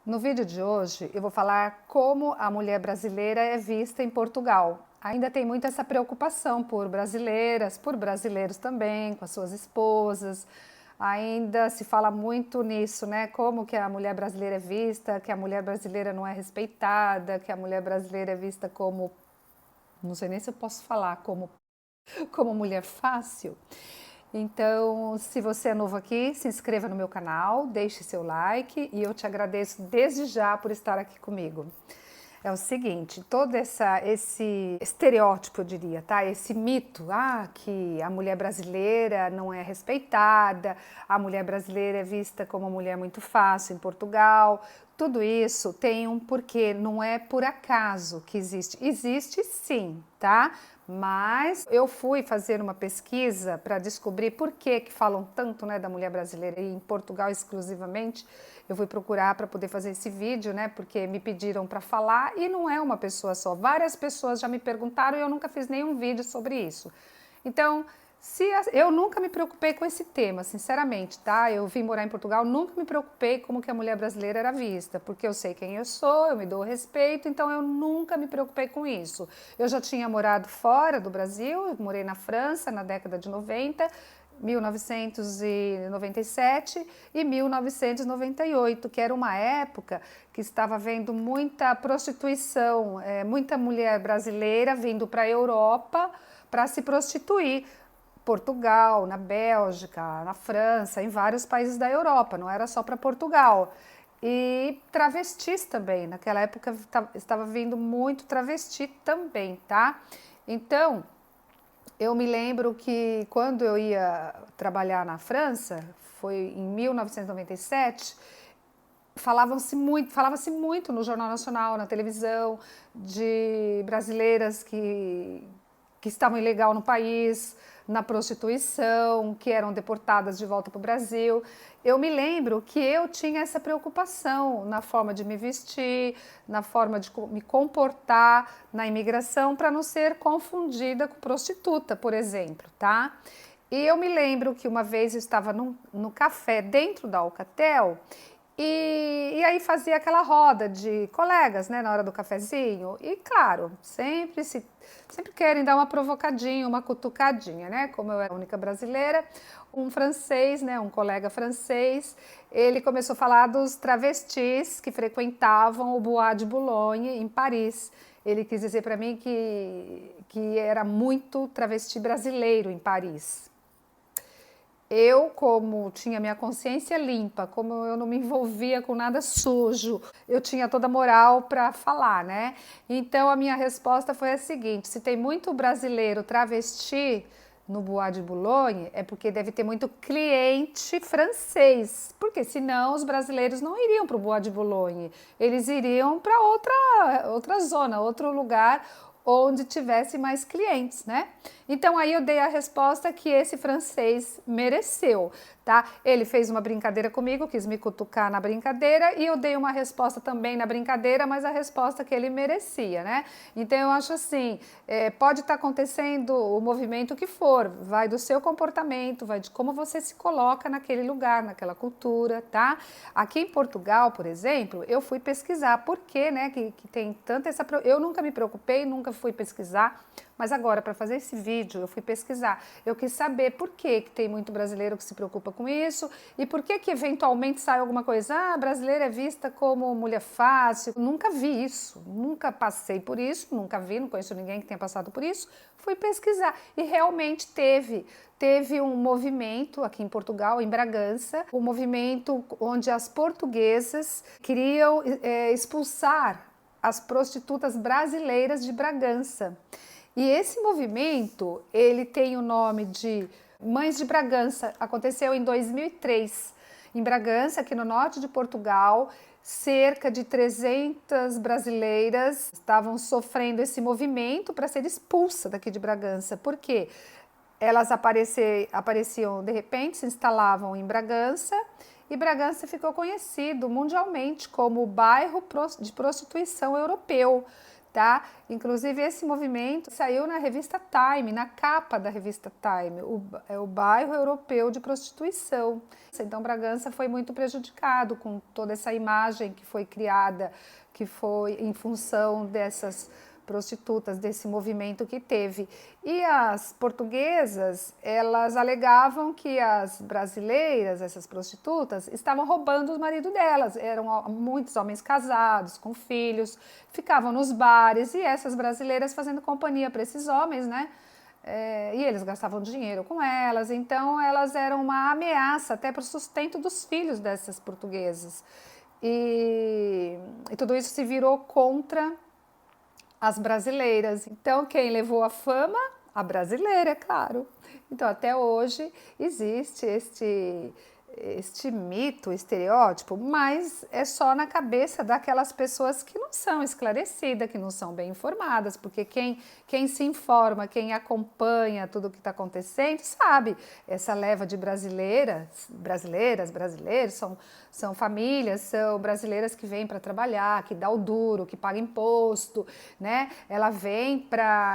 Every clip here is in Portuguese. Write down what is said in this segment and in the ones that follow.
No vídeo de hoje eu vou falar como a mulher brasileira é vista em Portugal. Ainda tem muito essa preocupação por brasileiras, por brasileiros também, com as suas esposas. Ainda se fala muito nisso, né? Como que a mulher brasileira é vista, que a mulher brasileira não é respeitada, que a mulher brasileira é vista como, não sei nem se eu posso falar, como mulher fácil. Então, se você é novo aqui, se inscreva no meu canal, deixe seu like e eu te agradeço desde já por estar aqui comigo. É o seguinte, todo esse estereótipo, eu diria, tá? Esse mito, que a mulher brasileira não é respeitada, a mulher brasileira é vista como uma mulher muito fácil em Portugal. Tudo isso tem um porquê, não é por acaso que existe. Existe sim, tá? Mas eu fui fazer uma pesquisa para descobrir por que falam tanto, né, da mulher brasileira e em Portugal exclusivamente. Eu fui procurar para poder fazer esse vídeo, né, porque me pediram para falar e não é uma pessoa só. Várias pessoas já me perguntaram e eu nunca fiz nenhum vídeo sobre isso. Então, eu nunca me preocupei com esse tema, sinceramente, tá? Eu vim morar em Portugal, nunca me preocupei como que a mulher brasileira era vista, porque eu sei quem eu sou, eu me dou respeito, então eu nunca me preocupei com isso. Eu já tinha morado fora do Brasil, morei na França na década de 90, 1997 e 1998, que era uma época que estava havendo muita prostituição, muita mulher brasileira vindo para a Europa para se prostituir. Portugal, na Bélgica, na França, em vários países da Europa, não era só para Portugal. E travestis também, naquela época estava vindo muito travesti também, tá? Então, eu me lembro que quando eu ia trabalhar na França, foi em 1997, falava-se muito no Jornal Nacional, na televisão, de brasileiras que estavam ilegal no país, na prostituição, que eram deportadas de volta para o Brasil. Eu me lembro que eu tinha essa preocupação na forma de me vestir, na forma de me comportar na imigração, para não ser confundida com prostituta, por exemplo, tá? E eu me lembro que uma vez eu estava no café dentro da Alcatel e aí fazia aquela roda de colegas, né, na hora do cafezinho. E claro, sempre querem dar uma provocadinha, uma cutucadinha, né? Como eu era a única brasileira, um francês, né, um colega francês, ele começou a falar dos travestis que frequentavam o Bois de Boulogne em Paris. Ele quis dizer para mim que era muito travesti brasileiro em Paris. Eu, como tinha minha consciência limpa, como eu não me envolvia com nada sujo, eu tinha toda a moral para falar, né? Então a minha resposta foi a seguinte: se tem muito brasileiro travesti no Bois de Boulogne, é porque deve ter muito cliente francês, porque senão os brasileiros não iriam para o Bois de Boulogne, eles iriam para outra zona, outro lugar onde tivesse mais clientes, né? Então aí eu dei a resposta que esse francês mereceu, tá? Ele fez uma brincadeira comigo, quis me cutucar na brincadeira e eu dei uma resposta também na brincadeira, mas a resposta que ele merecia, né? Então eu acho assim, pode estar acontecendo o movimento que for, vai do seu comportamento, vai de como você se coloca naquele lugar, naquela cultura, tá? Aqui em Portugal, por exemplo, eu fui pesquisar por que, né, que tem tanta essa... Eu nunca me preocupei, nunca fui pesquisar, mas agora, para fazer esse vídeo, eu fui pesquisar. Eu quis saber por que tem muito brasileiro que se preocupa com isso e por que eventualmente sai alguma coisa, brasileira é vista como mulher fácil. Nunca vi isso, nunca passei por isso, nunca vi, não conheço ninguém que tenha passado por isso. Fui pesquisar e realmente teve um movimento aqui em Portugal, em Bragança, um movimento onde as portuguesas queriam expulsar as prostitutas brasileiras de Bragança. E esse movimento, ele tem o nome de Mães de Bragança, aconteceu em 2003. Em Bragança, aqui no norte de Portugal, cerca de 300 brasileiras estavam sofrendo esse movimento para ser expulsa daqui de Bragança. Por quê? Elas apareciam de repente, se instalavam em Bragança e Bragança ficou conhecido mundialmente como o bairro de prostituição europeu. tá? Inclusive esse movimento saiu na revista Time, na capa da revista Time, o bairro europeu de prostituição. Então Bragança foi muito prejudicado com toda essa imagem que foi criada, que foi em função dessas prostitutas, desse movimento que teve. E as portuguesas, elas alegavam que as brasileiras, essas prostitutas, estavam roubando o marido delas. Eram muitos homens casados, com filhos, ficavam nos bares e essas brasileiras fazendo companhia para esses homens, né? E eles gastavam dinheiro com elas, então elas eram uma ameaça até para o sustento dos filhos dessas portuguesas. E tudo isso se virou contra as brasileiras. Então, quem levou a fama? A brasileira, é claro. Então, até hoje existe este mito, estereótipo, mas é só na cabeça daquelas pessoas que não são esclarecidas, que não são bem informadas, porque quem se informa, quem acompanha tudo o que está acontecendo, sabe. Essa leva de brasileiros, são famílias, são brasileiras que vêm para trabalhar, que dá o duro, que paga imposto, né? Ela vem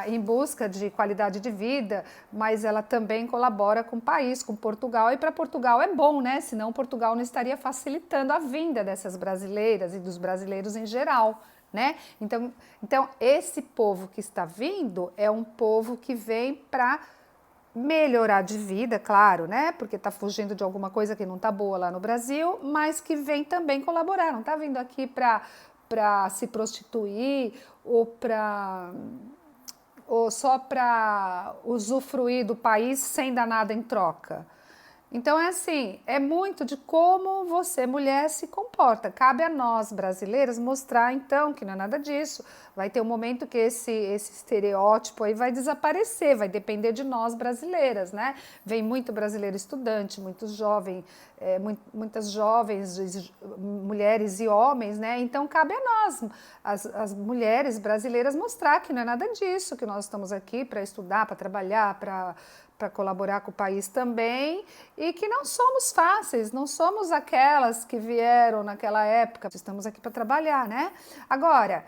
em busca de qualidade de vida, mas ela também colabora com o país, com Portugal, e para Portugal é bom, né? Senão Portugal não estaria facilitando a vinda dessas brasileiras e dos brasileiros em geral, né? Então esse povo que está vindo é um povo que vem para melhorar de vida, claro, né? Porque está fugindo de alguma coisa que não está boa lá no Brasil, mas que vem também colaborar, não está vindo aqui para se prostituir ou só para usufruir do país sem dar nada em troca. Então é assim, é muito de como você, mulher, se comporta. Cabe a nós, brasileiras, mostrar então que não é nada disso. Vai ter um momento que esse estereótipo aí vai desaparecer, vai depender de nós, brasileiras, né? Vem muito brasileiro estudante, muitas jovens, mulheres e homens, né? Então cabe a nós, as mulheres brasileiras, mostrar que não é nada disso, que nós estamos aqui para estudar, para trabalhar, para colaborar com o país também, e que não somos fáceis, não somos aquelas que vieram naquela época, estamos aqui para trabalhar, né? Agora,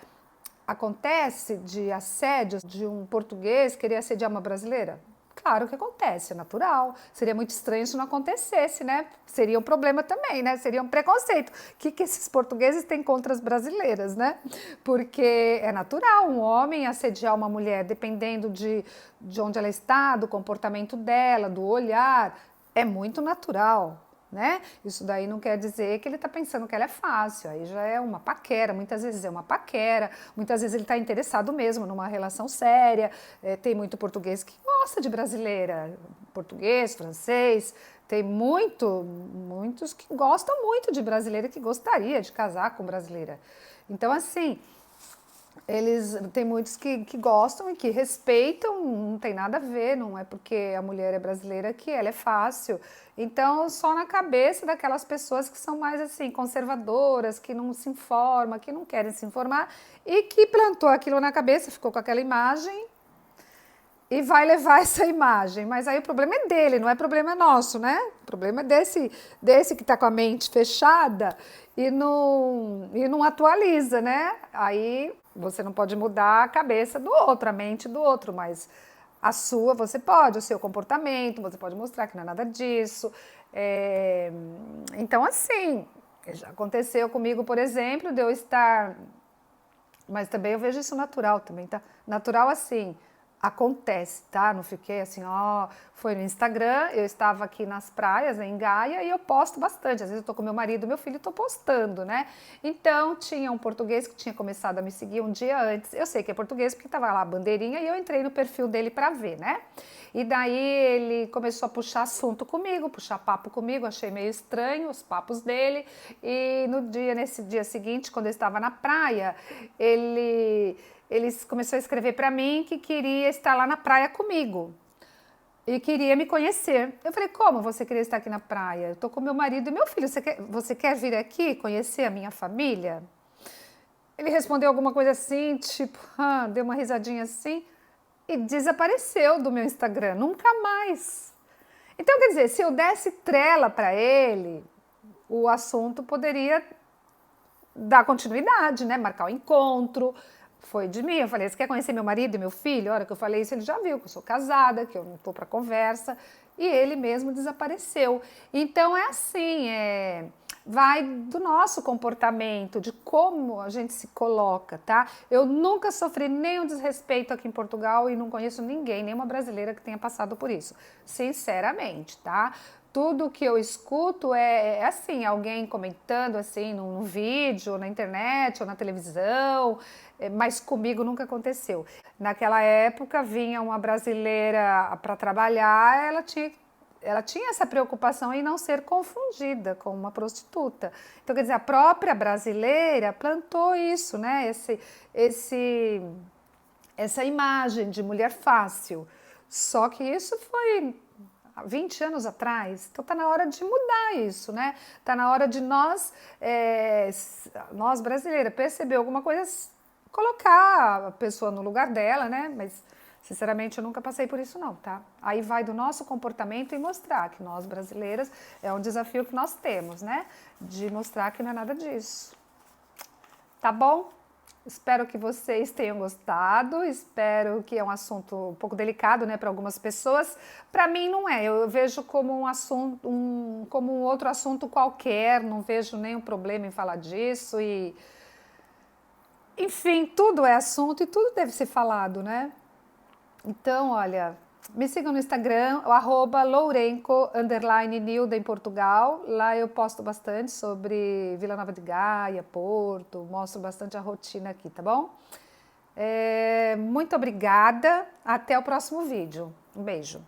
acontece de assédio de um português querer assediar uma brasileira? Claro que acontece, é natural. Seria muito estranho se não acontecesse, né? Seria um problema também, né? Seria um preconceito. O que esses portugueses têm contra as brasileiras, né? Porque é natural um homem assediar uma mulher, dependendo de onde ela está, do comportamento dela, do olhar. É muito natural, né? Isso daí não quer dizer que ele está pensando que ela é fácil, aí já é uma paquera, muitas vezes é uma paquera, muitas vezes ele está interessado mesmo numa relação séria. Tem muito português que gosta de brasileira, português, francês, tem muitos que gostam muito de brasileira, que gostaria de casar com brasileira. Então, assim, tem muitos que gostam e que respeitam, não tem nada a ver, não é porque a mulher é brasileira que ela é fácil. Então, só na cabeça daquelas pessoas que são mais assim, conservadoras, que não se informam, que não querem se informar e que plantou aquilo na cabeça, ficou com aquela imagem e vai levar essa imagem. Mas aí o problema é dele, não é problema nosso, né? O problema é desse que está com a mente fechada e não atualiza, né? Aí você não pode mudar a cabeça do outro, a mente do outro, mas a sua você pode, o seu comportamento, você pode mostrar que não é nada disso. Então, assim, já aconteceu comigo, por exemplo, de eu estar... Mas também eu vejo isso natural também, tá? Natural assim... Acontece, tá? Não fiquei assim, foi no Instagram, eu estava aqui nas praias, em Gaia, e eu posto bastante. Às vezes eu tô com meu marido, meu filho, e tô postando, né? Então, tinha um português que tinha começado a me seguir um dia antes. Eu sei que é português porque tava lá a bandeirinha e eu entrei no perfil dele para ver, né? E daí ele começou a puxar assunto comigo, puxar papo comigo, achei meio estranho os papos dele. E nesse dia seguinte, quando eu estava na praia, ele começou a escrever para mim que queria estar lá na praia comigo e queria me conhecer. Eu falei, como você queria estar aqui na praia? Eu estou com meu marido e meu filho, você quer vir aqui conhecer a minha família? Ele respondeu alguma coisa assim, tipo, deu uma risadinha assim e desapareceu do meu Instagram, nunca mais. Então, quer dizer, se eu desse trela para ele, o assunto poderia dar continuidade, né? Marcar o encontro, foi de mim. Eu falei, você quer conhecer meu marido e meu filho? A hora que eu falei isso, ele já viu que eu sou casada, que eu não estou para conversa, e ele mesmo desapareceu. Então é assim, vai do nosso comportamento, de como a gente se coloca, tá? Eu nunca sofri nenhum desrespeito aqui em Portugal e não conheço ninguém, nenhuma brasileira que tenha passado por isso, sinceramente, tá? Tudo que eu escuto é assim, alguém comentando assim no vídeo, na internet ou na televisão, mas comigo nunca aconteceu. Naquela época vinha uma brasileira para trabalhar, ela tinha essa preocupação em não ser confundida com uma prostituta. Então, quer dizer, a própria brasileira plantou isso, né? Essa imagem de mulher fácil. Só que isso foi há 20 anos atrás, então está na hora de mudar isso, né? Está na hora de nós brasileiras, perceber alguma coisa, colocar a pessoa no lugar dela, né? Mas, sinceramente, eu nunca passei por isso não, tá? Aí vai do nosso comportamento e mostrar que nós brasileiras, é um desafio que nós temos, né? De mostrar que não é nada disso. Tá bom? Espero que vocês tenham gostado, espero que é um assunto um pouco delicado, né, para algumas pessoas. Para mim não é, eu vejo como um assunto, como um outro assunto qualquer, não vejo nenhum problema em falar disso e, enfim, tudo é assunto e tudo deve ser falado, né? Então, olha, me sigam no Instagram, o @lourenco_nilda em Portugal. Lá eu posto bastante sobre Vila Nova de Gaia, Porto, mostro bastante a rotina aqui, tá bom? Muito obrigada, até o próximo vídeo. Um beijo.